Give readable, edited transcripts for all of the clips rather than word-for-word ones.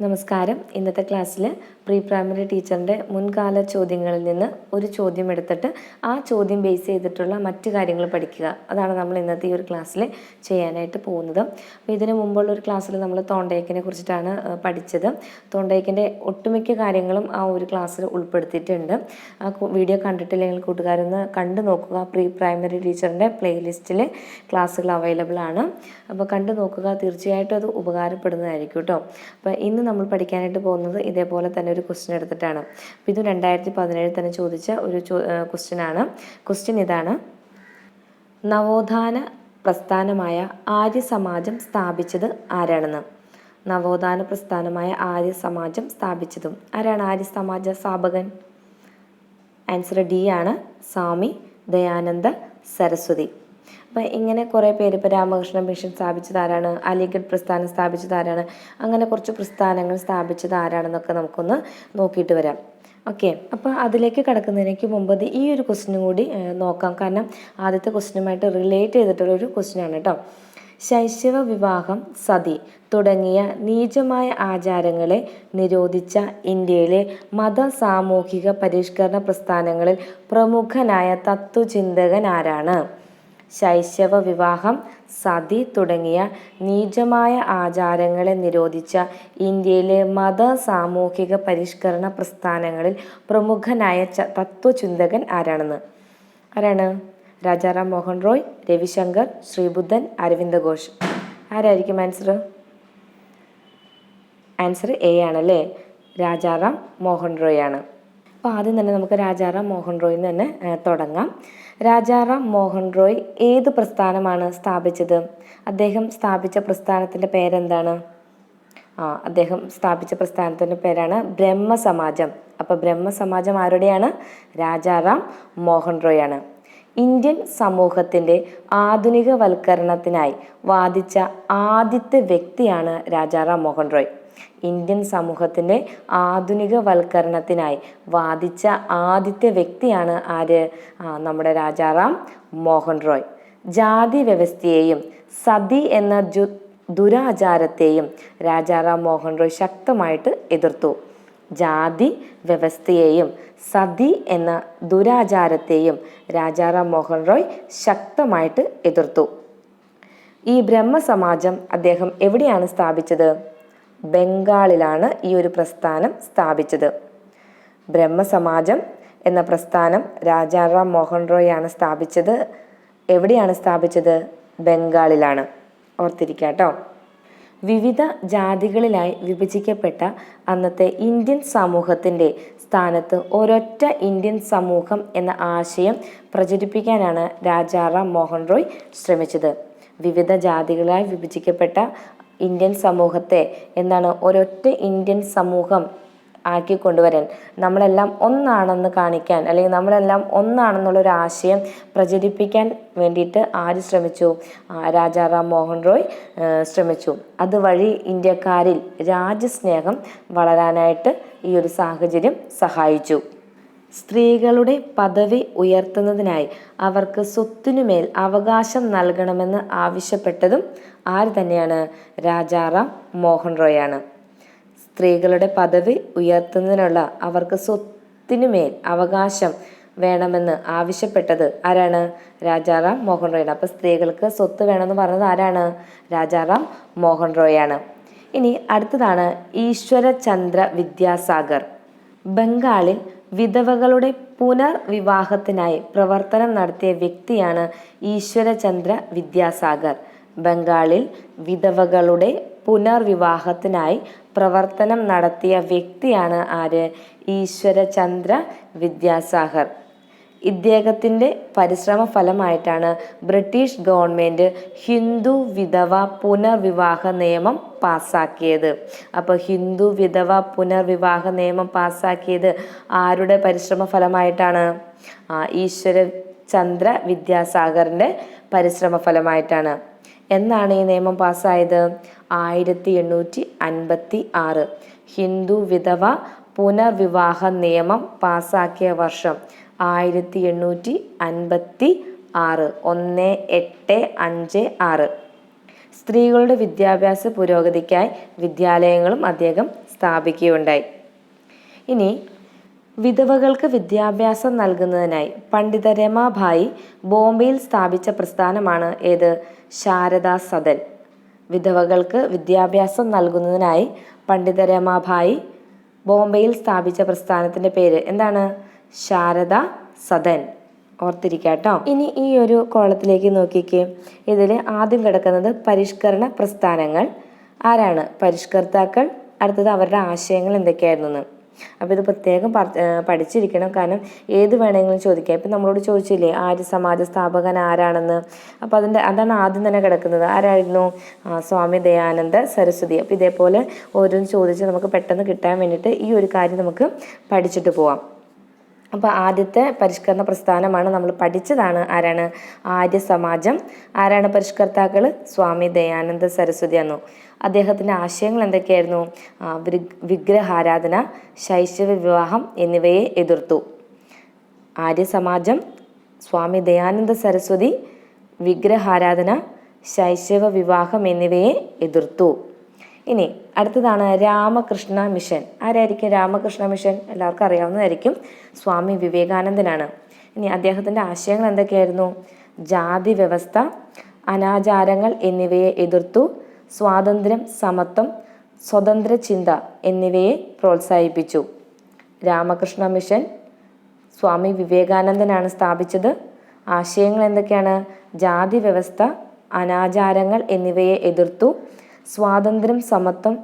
നമസ്കാരം. ഇന്നത്തെ ക്ലാസ്സിൽ പ്രീ പ്രൈമറി ടീച്ചറിൻ്റെ മുൻകാല ചോദ്യങ്ങളിൽ നിന്ന് ഒരു ചോദ്യം എടുത്തിട്ട് ആ ചോദ്യം ബേസ് ചെയ്തിട്ടുള്ള മറ്റു കാര്യങ്ങൾ പഠിക്കുക. അതാണ് നമ്മൾ ഇന്നത്തെ ഈ ഒരു ക്ലാസ്സിൽ ചെയ്യാനായിട്ട് പോകുന്നത്. അപ്പോൾ ഇതിനു മുമ്പുള്ള ഒരു ക്ലാസ്സിൽ നമ്മൾ തോണ്ടയ്ക്കിനെ കുറിച്ചിട്ടാണ് പഠിച്ചത്. തോണ്ടയ്ക്കിൻ്റെ ഒട്ടുമിക്ക കാര്യങ്ങളും ആ ഒരു ക്ലാസ്സിൽ ഉൾപ്പെടുത്തിയിട്ടുണ്ട്. ആ വീഡിയോ കണ്ടിട്ടില്ലെങ്കിൽ കൂട്ടുകാരൊന്ന് കണ്ടു നോക്കുക. പ്രീ പ്രൈമറി ടീച്ചറിൻ്റെ പ്ലേലിസ്റ്റിൽ ക്ലാസ്സുകൾ അവൈലബിൾ ആണ്. അപ്പോൾ കണ്ടു നോക്കുക. തീർച്ചയായിട്ടും അത് ഉപകാരപ്പെടുന്നതായിരിക്കും കേട്ടോ. അപ്പോൾ ഇന്ന് നമ്മൾ പഠിക്കാനായിട്ട് പോകുന്നത് ഇതേപോലെ തന്നെ ഒരു ക്വസ്റ്റ്യൻ എടുത്തിട്ടാണ്. അപ്പോൾ ഇത് 2017 തന്നെ ചോദിച്ച ഒരു ക്വസ്റ്റ്യനാണ്. ക്വസ്റ്റ്യൻ ഇതാണ്: നവോത്ഥാന പ്രസ്ഥാനമായ ആര്യ സമാജം സ്ഥാപിച്ചത് ആരാണെന്ന്. നവോത്ഥാന പ്രസ്ഥാനമായ ആര്യ സമാജം സ്ഥാപിച്ചതും ആരാണ്? ആര്യ സമാജ സ്ഥാപകൻ. ആൻസർ ഡി ആണ്, സ്വാമി ദയാനന്ദ സരസ്വതി. അപ്പം ഇങ്ങനെ കുറേ പേര്, ഇപ്പോൾ രാമകൃഷ്ണ മിഷൻ സ്ഥാപിച്ചത് ആരാണ്, അലിഗഡ് പ്രസ്ഥാനം സ്ഥാപിച്ചത് ആരാണ്, അങ്ങനെ കുറച്ച് പ്രസ്ഥാനങ്ങൾ സ്ഥാപിച്ചത് ആരാണെന്നൊക്കെ നമുക്കൊന്ന് നോക്കിയിട്ട് വരാം. ഓക്കെ, അപ്പോൾ അതിലേക്ക് കടക്കുന്നതിനേക്ക് മുമ്പ് ഈ ഒരു ക്വസ്റ്റ്യനും കൂടി നോക്കാം. കാരണം ആദ്യത്തെ ക്വസ്റ്റ്യനുമായിട്ട് റിലേറ്റ് ചെയ്തിട്ടുള്ളൊരു ക്വസ്റ്റ്യനാണ് കേട്ടോ. ശൈശവ വിവാഹം, സതി തുടങ്ങിയ നീചമായ ആചാരങ്ങളെ നിരോധിച്ച ഇന്ത്യയിലെ മത സാമൂഹിക പരിഷ്കരണ പ്രസ്ഥാനങ്ങളിൽ പ്രമുഖനായ തത്വചിന്തകൻ ആരാണ്? ശൈശവ വിവാഹം, സതി തുടങ്ങിയ നീചമായ ആചാരങ്ങളെ നിരോധിച്ച ഇന്ത്യയിലെ മത സാമൂഹിക പരിഷ്കരണ പ്രസ്ഥാനങ്ങളിൽ പ്രമുഖനായ തത്വചിന്തകൻ ആരാണ്? രാജാറാം മോഹൻ റോയ്, രവിശങ്കർ, ശ്രീബുദ്ധൻ, അരവിന്ദ ഘോഷ്. ആരായിരിക്കും ആൻസർ? ആൻസർ എ ആണല്ലേ, രാജാറാം മോഹൻ റോയ് ആണ്. അപ്പോൾ ആദ്യം തന്നെ നമുക്ക് രാജാറാം മോഹൻ റോയിൽ നിന്ന് തന്നെ തുടങ്ങാം. രാജാറാം മോഹൻ റോയ് ഏത് പ്രസ്ഥാനമാണ് സ്ഥാപിച്ചത്? അദ്ദേഹം സ്ഥാപിച്ച പ്രസ്ഥാനത്തിൻ്റെ പേരെന്താണ്? അദ്ദേഹം സ്ഥാപിച്ച പ്രസ്ഥാനത്തിൻ്റെ പേരാണ് ബ്രഹ്മസമാജം. അപ്പോൾ ബ്രഹ്മസമാജം ആരുടെയാണ്? രാജാറാം മോഹൻ റോയ് ആണ്. ഇന്ത്യൻ സമൂഹത്തിൻ്റെ ആധുനികവൽക്കരണത്തിനായി വാദിച്ച ആദ്യത്തെ വ്യക്തിയാണ് രാജാറാം മോഹൻ റോയ്. ഇന്ത്യൻ സമൂഹത്തിൻ്റെ ആധുനികവൽക്കരണത്തിനായി വാദിച്ച ആദ്യത്തെ വ്യക്തിയാണ് ആര്? നമ്മുടെ രാജാറാം മോഹൻ റോയ്. ജാതി വ്യവസ്ഥയെയും സതി എന്ന ദുരാചാരത്തെയും രാജാറാം മോഹൻ റോയ് ശക്തമായിട്ട് എതിർത്തു. ജാതി വ്യവസ്ഥയെയും സതി എന്ന ദുരാചാരത്തെയും രാജാറാം മോഹൻ റോയ് ശക്തമായിട്ട് എതിർത്തു. ഈ ബ്രഹ്മസമാജം അദ്ദേഹം എവിടെയാണ് സ്ഥാപിച്ചത്? ബംഗാളിലാണ് ഈ ഒരു പ്രസ്ഥാനം സ്ഥാപിച്ചത്. ബ്രഹ്മസമാജം എന്ന പ്രസ്ഥാനം രാജാറാം മോഹൻ റോയ് ആണ് സ്ഥാപിച്ചത്. എവിടെയാണ് സ്ഥാപിച്ചത്? ബംഗാളിലാണ്. ഓർത്തിരിക്കുക കേട്ടോ. വിവിധ ജാതികളിലായി വിഭജിക്കപ്പെട്ട അന്നത്തെ ഇന്ത്യൻ സമൂഹത്തിൻ്റെ സ്ഥാനത്ത് ഒരൊറ്റ ഇന്ത്യൻ സമൂഹം എന്ന ആശയം പ്രചരിപ്പിക്കാനാണ് രാജാറാം മോഹൻ റോയ് ശ്രമിച്ചത്. വിവിധ ജാതികളായി വിഭജിക്കപ്പെട്ട ഇന്ത്യൻ സമൂഹത്തെ ഒരൊറ്റ ഇന്ത്യൻ സമൂഹം ആക്കി കൊണ്ടുവരാൻ, നമ്മളെല്ലാം ഒന്നാണെന്ന് കാണിക്കാൻ, അല്ലെങ്കിൽ നമ്മളെല്ലാം ഒന്നാണെന്നുള്ളൊരു ആശയം പ്രചരിപ്പിക്കാൻ വേണ്ടിയിട്ട് ആര് ശ്രമിച്ചു? രാജാറാം മോഹൻ റോയ് ശ്രമിച്ചു. അതുവഴി ഇന്ത്യക്കാരിൽ രാജ്യസ്നേഹം വളരാനായിട്ട് ഈ ഒരു സാഹചര്യം സഹായിച്ചു. സ്ത്രീകളുടെ പദവി ഉയർത്തുന്നതിനായി അവർക്ക് സ്വത്തിനുമേൽ അവകാശം നൽകണമെന്ന് ആവശ്യപ്പെട്ടതും ആര് തന്നെയാണ്? രാജാറാം മോഹൻ റോയ് ആണ്. സ്ത്രീകളുടെ പദവി ഉയർത്തുന്നതിനുള്ള അവർക്ക് സ്വത്തിനുമേൽ അവകാശം വേണമെന്ന് ആവശ്യപ്പെട്ടത് ആരാണ്? രാജാറാം മോഹൻ റോയ് ആണ്. അപ്പോൾ സ്ത്രീകൾക്ക് സ്വത്ത് വേണമെന്ന് പറഞ്ഞത് ആരാണ്? രാജാറാം മോഹൻ റോയ് ആണ്. ഇനി അടുത്തതാണ് ഈശ്വരചന്ദ്ര വിദ്യാസാഗർ. ബംഗാളിൽ വിധവകളുടെ പുനർവിവാഹത്തിനായി പ്രവർത്തനം നടത്തിയ വ്യക്തിയാണ് ഈശ്വരചന്ദ്ര വിദ്യാസാഗർ. ബംഗാളിൽ വിധവകളുടെ പുനർവിവാഹത്തിനായി പ്രവർത്തനം നടത്തിയ വ്യക്തിയാണ് ആര്? ഈശ്വരചന്ദ്ര വിദ്യാസാഗർ. ഇദ്ദേഹത്തിൻ്റെ പരിശ്രമ ഫലമായിട്ടാണ് ബ്രിട്ടീഷ് ഗവൺമെൻറ് ഹിന്ദു വിധവ പുനർവിവാഹ നിയമം പാസ്സാക്കിയത്. അപ്പോൾ ഹിന്ദു വിധവ പുനർവിവാഹ നിയമം പാസ്സാക്കിയത് ആരുടെ പരിശ്രമ ഫലമായിട്ടാണ്? ഈശ്വരചന്ദ്ര വിദ്യാസാഗറിൻ്റെ പരിശ്രമ ഫലമായിട്ടാണ്. എന്നാണ് ഈ നിയമം പാസ്സായത്? 1856. ഹിന്ദു വിധവ പുനർവിവാഹ നിയമം പാസ്സാക്കിയ വർഷം 1856. 1856. സ്ത്രീകളുടെ വിദ്യാഭ്യാസ പുരോഗതിക്കായി വിദ്യാലയങ്ങളും അദ്ദേഹം സ്ഥാപിക്കുകയുണ്ടായി. ഇനി വിധവകൾക്ക് വിദ്യാഭ്യാസം നൽകുന്നതിനായി പണ്ഡിത രമാഭായി ബോംബെയിൽ സ്ഥാപിച്ച പ്രസ്ഥാനമാണ് ഏത്? ശാരദാ സദൻ. വിധവകൾക്ക് വിദ്യാഭ്യാസം നൽകുന്നതിനായി പണ്ഡിത രമാഭായി ബോംബെയിൽ സ്ഥാപിച്ച പ്രസ്ഥാനത്തിൻ്റെ പേര് എന്താണ്? ശാരദാ സദൻ. ഓർത്തിരിക്കാട്ടോ. ഇനി ഈ ഒരു കോളത്തിലേക്ക് നോക്കിക്കേ. ഇതിൽ ആദ്യം കിടക്കുന്നത് പരിഷ്കരണ പ്രസ്ഥാനങ്ങൾ. ആരാണ് പരിഷ്കർത്താക്കൾ? അടുത്തത് അവരുടെ ആശയങ്ങൾ എന്തൊക്കെയായിരുന്നു. അപ്പോൾ ഇത് പ്രത്യേകം പഠിച്ചിരിക്കണം. കാരണം ഏത് വേണമെങ്കിലും ചോദിക്കാം. ഇപ്പം നമ്മളോട് ചോദിച്ചില്ലേ ആര്യ സമാജ സ്ഥാപകൻ ആരാണെന്ന്. അപ്പോൾ അതാണ് ആദ്യം തന്നെ കിടക്കുന്നത്. ആരായിരുന്നു? സ്വാമി ദയാനന്ദ സരസ്വതി. അപ്പോൾ ഇതേപോലെ ഓരോന്ന് ചോദിച്ച് നമുക്ക് പെട്ടെന്ന് കിട്ടാൻ വേണ്ടിയിട്ട് ഈ ഒരു കാര്യം നമുക്ക് പഠിച്ചിട്ട് പോവാം. അപ്പോൾ ആദ്യത്തെ പരിഷ്കരണ പ്രസ്ഥാനമാണ് നമ്മൾ പഠിച്ചതാണ്. ആരാണ്? ആര്യ സമാജം. ആരാണ് പരിഷ്കർത്താക്കൾ? സ്വാമി ദയാനന്ദ സരസ്വതി ആയിരുന്നു. അദ്ദേഹത്തിൻ്റെ ആശയങ്ങൾ എന്തൊക്കെയായിരുന്നു? വിഗ്രഹാരാധന, ശൈശവ വിവാഹം എന്നിവയെ എതിർത്തു. ആര്യ സമാജം, സ്വാമി ദയാനന്ദ സരസ്വതി, വിഗ്രഹാരാധന, ശൈശവ വിവാഹം എന്നിവയെ എതിർത്തു. ഇനി അടുത്തതാണ് രാമകൃഷ്ണ മിഷൻ. ആരായിരിക്കും രാമകൃഷ്ണ മിഷൻ? എല്ലാവർക്കും അറിയാവുന്നതായിരിക്കും. സ്വാമി വിവേകാനന്ദനാണ്. ഇനി അദ്ദേഹത്തിൻ്റെ ആശയങ്ങൾ എന്തൊക്കെയായിരുന്നു? ജാതി വ്യവസ്ഥ, അനാചാരങ്ങൾ എന്നിവയെ എതിർത്തു. സ്വാതന്ത്ര്യം, സമത്വം, സ്വതന്ത്ര ചിന്ത എന്നിവയെ പ്രോത്സാഹിപ്പിച്ചു. രാമകൃഷ്ണ മിഷൻ സ്വാമി വിവേകാനന്ദനാണ് സ്ഥാപിച്ചത്. ആശയങ്ങൾ എന്തൊക്കെയാണ്? ജാതി വ്യവസ്ഥ, അനാചാരങ്ങൾ എന്നിവയെ എതിർത്തു. സ്വാതന്ത്ര്യം, സമത്വം,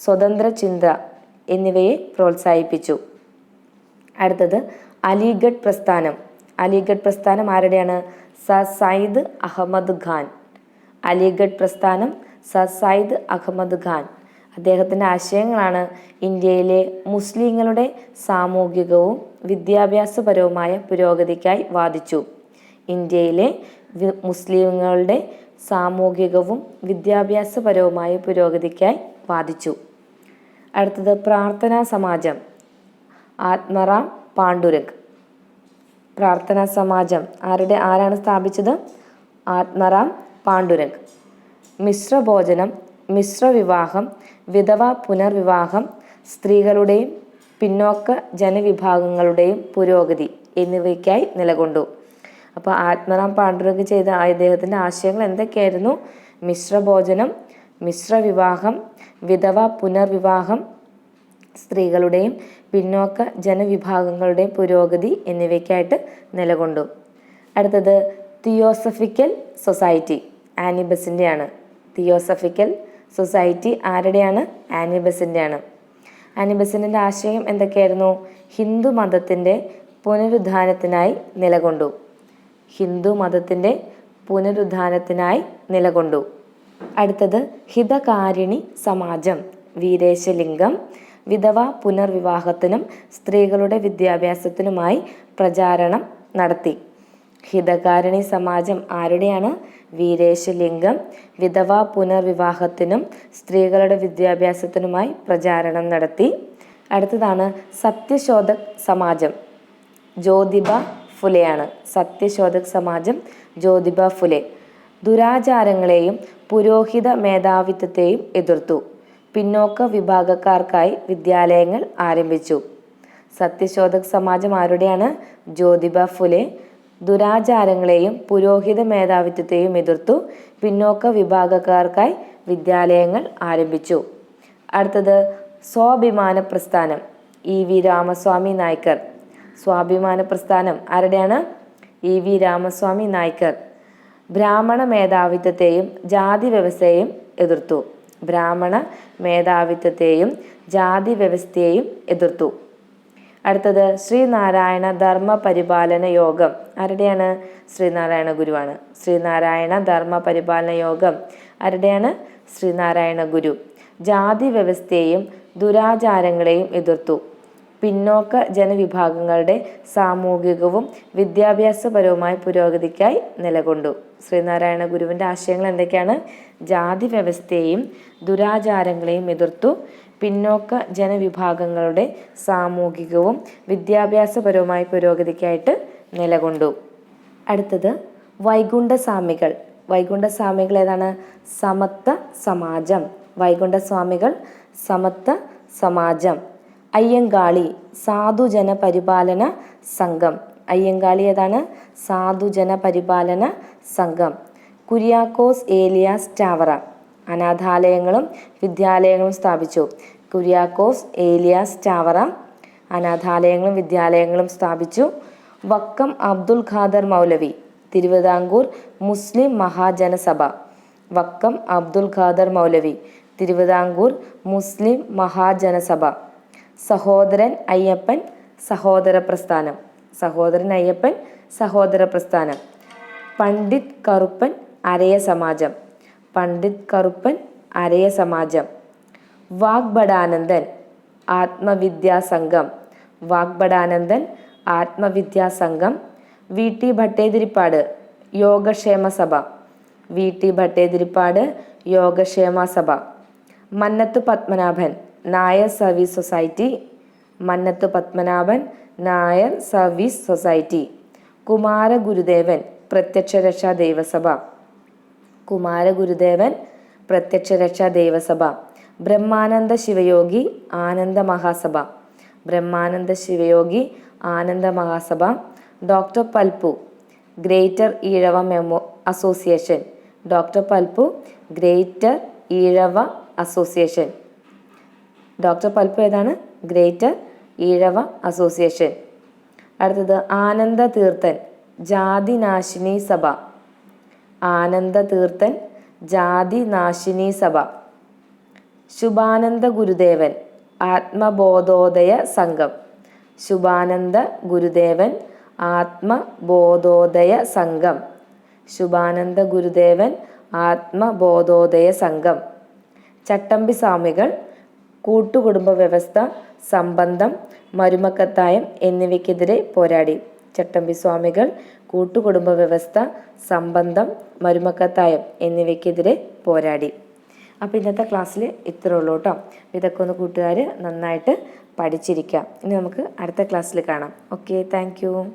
സ്വതന്ത്ര ചിന്ത എന്നിവയെ പ്രോത്സാഹിപ്പിച്ചു. അടുത്തത് അലിഗഡ് പ്രസ്ഥാനം. അലിഗഡ് പ്രസ്ഥാനം ആരുടെയാണ്? സർ സയ്യിദ് അഹമ്മദ് ഖാൻ. അലിഗഡ് പ്രസ്ഥാനം സർ സയ്യിദ് അഹമ്മദ് ഖാൻ. അദ്ദേഹത്തിൻ്റെ ആശയങ്ങളാണ് ഇന്ത്യയിലെ മുസ്ലിങ്ങളുടെ സാമൂഹികവും വിദ്യാഭ്യാസപരവുമായ പുരോഗതിക്കായി വാദിച്ചു. ഇന്ത്യയിലെ മുസ്ലിങ്ങളുടെ സാമൂഹികവും വിദ്യാഭ്യാസപരവുമായ പുരോഗതിക്കായി വാദിച്ചു. അടുത്തത് പ്രാർത്ഥനാ സമാജം. ആത്മറാം പാണ്ഡുരംഗ്. പ്രാർത്ഥനാ സമാജം ആരാണ് സ്ഥാപിച്ചത്? ആത്മറാം പാണ്ഡുരംഗ്. മിശ്രഭോജനം, മിശ്രവിവാഹം, വിധവ പുനർവിവാഹം, സ്ത്രീകളുടെയും പിന്നോക്ക ജനവിഭാഗങ്ങളുടെയും പുരോഗതി എന്നിവയ്ക്കായി നിലകൊണ്ടു. അപ്പോൾ ആത്മറാം പാണ്ഡുരംഗ് ചെയ്ത അദ്ദേഹത്തിൻ്റെ ആശയങ്ങൾ എന്തൊക്കെയായിരുന്നു? മിശ്രഭോജനം, മിശ്രവിവാഹം, വിധവ പുനർവിവാഹം, സ്ത്രീകളുടെയും പിന്നോക്ക ജനവിഭാഗങ്ങളുടെയും പുരോഗതി എന്നിവയ്ക്കായിട്ട് നിലകൊണ്ടു. അടുത്തത് തിയോസഫിക്കൽ സൊസൈറ്റി. ആനി ബെസന്റിയാണ്. തിയോസഫിക്കൽ സൊസൈറ്റി ആരുടെയാണ്? ആനി ബെസന്റിയാണ്. ആനി ബെസന്റിൻ്റെ ആശയം എന്തൊക്കെയായിരുന്നു? ഹിന്ദു മതത്തിൻ്റെ പുനരുദ്ധാനത്തിനായി നിലകൊണ്ടു. ഹിന്ദു മതത്തിൻ്റെ പുനരുദ്ധാനത്തിനായി നിലകൊണ്ടു. അടുത്തത് ഹിതകാരിണി സമാജം. വീരേശലിംഗം വിധവ പുനർവിവാഹത്തിനും സ്ത്രീകളുടെ വിദ്യാഭ്യാസത്തിനുമായി പ്രചാരണം നടത്തി. ഹിതകാരിണി സമാജം ആരുടെയാണ്? വീരേശലിംഗം വിധവ പുനർവിവാഹത്തിനും സ്ത്രീകളുടെ വിദ്യാഭ്യാസത്തിനുമായി പ്രചാരണം നടത്തി. അടുത്തതാണ് സത്യശോധക് സമാജം. ജ്യോതിബ ഫുലെയാണ്. സത്യശോധക് സമാജം ജ്യോതിബ ഫുലെ. ദുരാചാരങ്ങളെയും പുരോഹിത മേധാവിത്വത്തെയും എതിർത്തു. പിന്നോക്ക വിഭാഗക്കാർക്കായി വിദ്യാലയങ്ങൾ ആരംഭിച്ചു. സത്യശോധക് സമാജം ആരുടെയാണ്? ജ്യോതിബ ഫുലെ. ദുരാചാരങ്ങളെയും പുരോഹിത മേധാവിത്വത്തെയും എതിർത്തു. പിന്നോക്ക വിഭാഗക്കാർക്കായി വിദ്യാലയങ്ങൾ ആരംഭിച്ചു. അടുത്തത് സ്വാഭിമാന പ്രസ്ഥാനം. EV രാമസ്വാമി നായ്ക്കർ. സ്വാഭിമാന പ്രസ്ഥാനം ആരുടെയാണ്? EV രാമസ്വാമി നായ്ക്കർ. ബ്രാഹ്മണ മേധാവിത്വത്തെയും ജാതി വ്യവസ്ഥയെയും എതിർത്തു. ബ്രാഹ്മണ മേധാവിത്വത്തെയും ജാതി വ്യവസ്ഥയെയും എതിർത്തു. അടുത്തത് ശ്രീനാരായണ ധർമ്മ പരിപാലന യോഗം. ആരുടെയാണ്? ശ്രീനാരായണ ഗുരുവാണ്. ശ്രീനാരായണ ധർമ്മ പരിപാലന യോഗം ആരുടെയാണ്? ശ്രീനാരായണ ഗുരു. ജാതി വ്യവസ്ഥയെയും ദുരാചാരങ്ങളെയും എതിർത്തു. പിന്നോക്ക ജനവിഭാഗങ്ങളുടെ സാമൂഹികവും വിദ്യാഭ്യാസപരവുമായ പുരോഗതിക്കായി നിലകൊണ്ടു. ശ്രീനാരായണ ഗുരുവിൻ്റെ ആശയങ്ങൾ എന്തൊക്കെയാണ്? ജാതി വ്യവസ്ഥയെയും ദുരാചാരങ്ങളെയും എതിർത്തു. പിന്നോക്ക ജനവിഭാഗങ്ങളുടെ സാമൂഹികവും വിദ്യാഭ്യാസപരവുമായ പുരോഗതിക്കായിട്ട് നിലകൊണ്ടു. അടുത്തത് വൈകുണ്ഠസ്വാമികൾ. വൈകുണ്ഠസ്വാമികൾ ഏതാണ്? സമത്വ സമാജം. വൈകുണ്ഠസ്വാമികൾ സമത്വ സമാജം. അയ്യങ്കാളി സാധുജന പരിപാലന സംഘം. അയ്യങ്കാളി ഏതാണ്? സാധുജന പരിപാലന സംഘം. കുര്യാക്കോസ് ഏലിയാസ് ചാവറ അനാഥാലയങ്ങളും വിദ്യാലയങ്ങളും സ്ഥാപിച്ചു. കുര്യാക്കോസ് ഏലിയാസ് ചാവറ അനാഥാലയങ്ങളും വിദ്യാലയങ്ങളും സ്ഥാപിച്ചു. വക്കം അബ്ദുൽ ഖാദർ മൗലവി തിരുവിതാംകൂർ മുസ്ലിം മഹാജനസഭ. വക്കം അബ്ദുൽ ഖാദർ മൗലവി തിരുവിതാംകൂർ മുസ്ലിം മഹാജനസഭ. സഹോദരൻ അയ്യപ്പൻ സഹോദര പ്രസ്ഥാനം. സഹോദരൻ Ayyappan Sahodara Prasthanam. Pandit Karuppan Araya Samajam. Pandit Karuppan Araya Samajam. Vagbhatanandan Atmavidyasangham. Vagbhatanandan Atmavidyasangham. V T Bhattathiripad Yogakshema Sabha. V T Bhattathiripad Yogakshema Sabha. Mannathu Padmanabhan Nair service society. Mannathu Padmanabhan Nair service society. Kumaragurudevan Prathyaksha Raksha Daiva Sabha. Kumaragurudevan Prathyaksha Raksha ദൈവസഭ. Brahmananda Sivayogi Ananda Mahasabha. Brahmananda Sivayogi Ananda Mahasabha. Doctor Palpu greater Ezhava association. Doctor Palpu greater Ezhava association. Doctor Palpu ഏതാണ്? Greater Ezhava association. അടുത്തത് ആനന്ദ തീർത്ഥൻ ജാതിനാശിനി സഭ. ആനന്ദ തീർത്ഥൻ ജാതിനാശിനി സഭ. ശുഭാനന്ദ ഗുരുദേവൻ ആത്മബോധോദയ സംഘം. ശുഭാനന്ദ ഗുരുദേവൻ ആത്മബോധോദയ സംഘം. ശുഭാനന്ദ ഗുരുദേവൻ ആത്മബോധോദയ സംഘം. ചട്ടമ്പി സ്വാമികൾ കൂട്ടുകുടുംബ വ്യവസ്ഥ, സംബന്ധം, മരുമക്കത്തായം എന്നിവയ്ക്കെതിരെ പോരാടി. ചട്ടമ്പി സ്വാമികൾ കൂട്ടുകുടുംബ വ്യവസ്ഥ, സംബന്ധം, മരുമക്കത്തായം എന്നിവയ്ക്കെതിരെ പോരാടി. അപ്പോൾ ഇന്നത്തെ ക്ലാസ്സിൽ ഇത്രേ ഉള്ളൂ കേട്ടോ. ഇതൊക്കെ ഒന്ന് കൂട്ടുകാർ നന്നായിട്ട് പഠിച്ചിരിക്കാം. ഇനി നമുക്ക് അടുത്ത ക്ലാസ്സിൽ കാണാം. Okay, thank you.